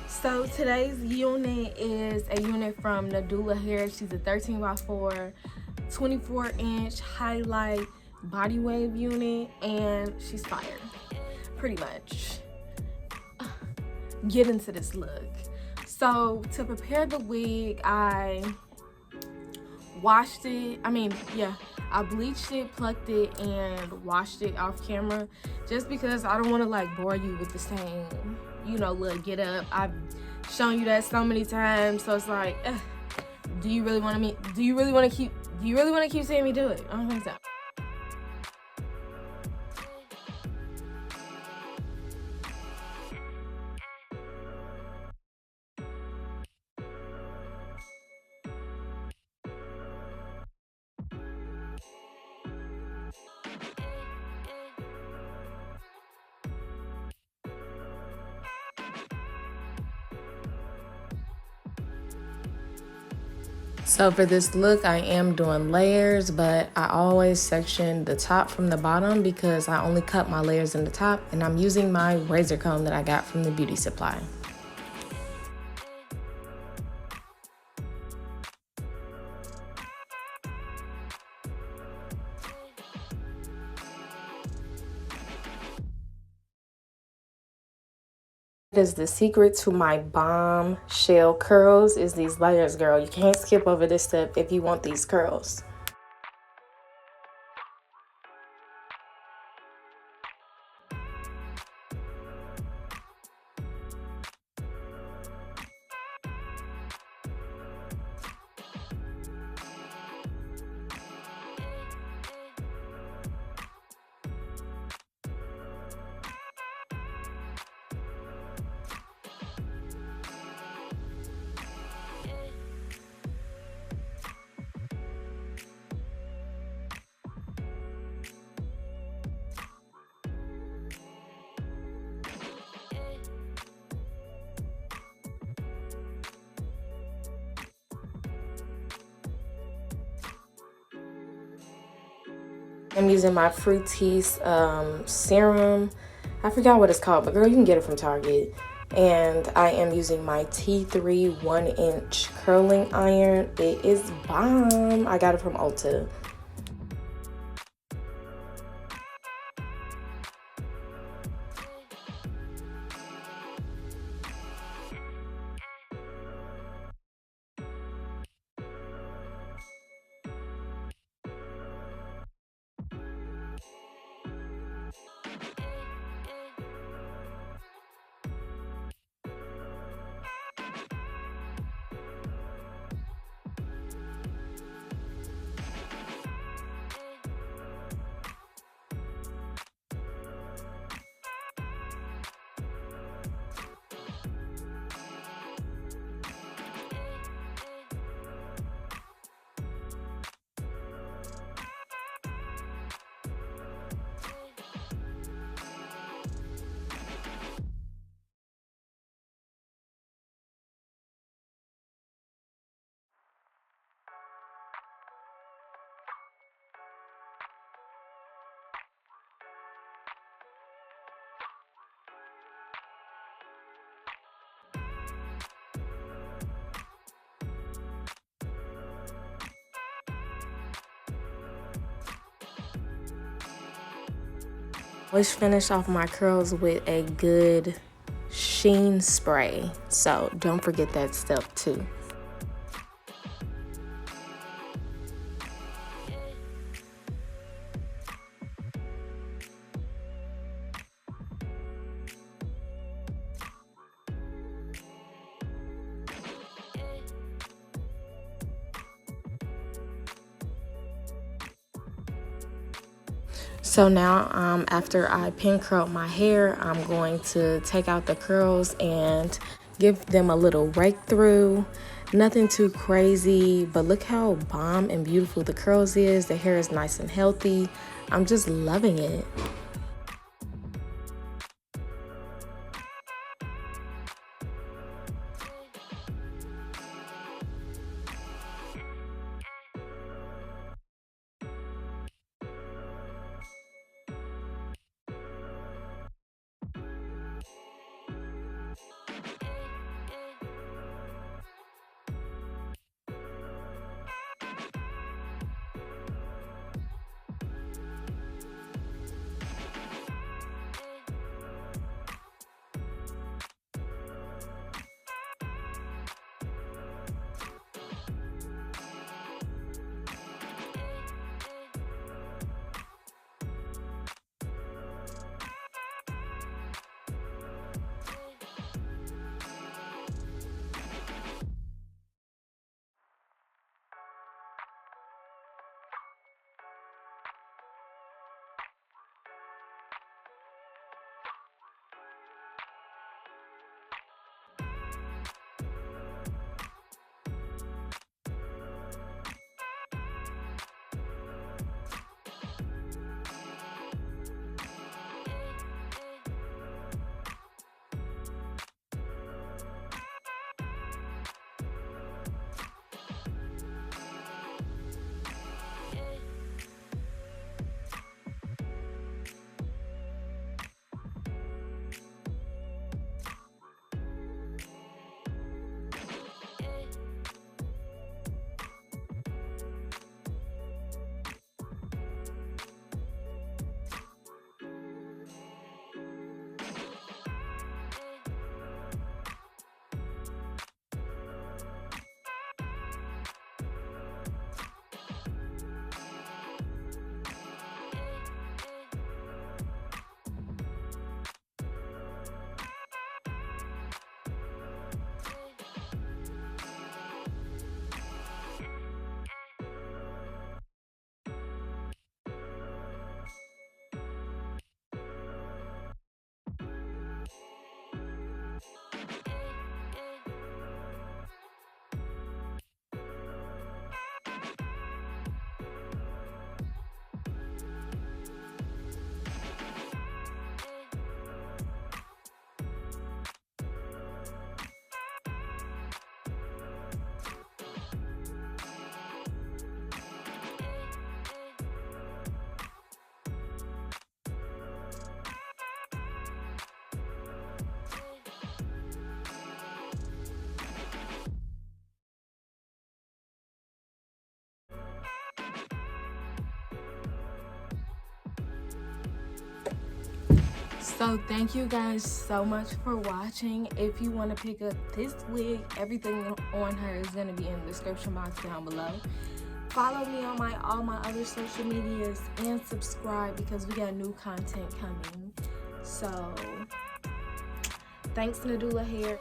So today's unit is a unit from Nadula hair. She's a 13x4, 24-inch highlight body wave unit, and she's fire. Pretty much. Get into this look. So to prepare the wig, I washed it. I bleached it, plucked it, and washed it off camera, just because I don't want to like bore you with the same, look, get up. I've shown you that so many times, so it's like, do you really want to keep seeing me do it? I don't think so. So for this look, I am doing layers, but I always section the top from the bottom because I only cut my layers in the top, and I'm using my razor comb that I got from the beauty supply. Is the secret to my bomb shell curls is these layers, girl. You can't skip over this step if you want these curls. I'm using my Fructis serum. I forgot what it's called, but girl, you can get it from Target. And I am using my T3 1-inch curling iron. It is bomb. I got it from Ulta. Always finish off my curls with a good sheen spray, so don't forget that step too. So now, after I pin curl my hair, I'm going to take out the curls and give them a little rake through. Nothing too crazy, but look how bomb and beautiful the curls is. The hair is nice and healthy. I'm just loving it. So thank you guys so much for watching. If you want to pick up this wig, everything on her is going to be in the description box down below. Follow me on all my other social medias and subscribe because we got new content coming. So thanks, Nadula Hair.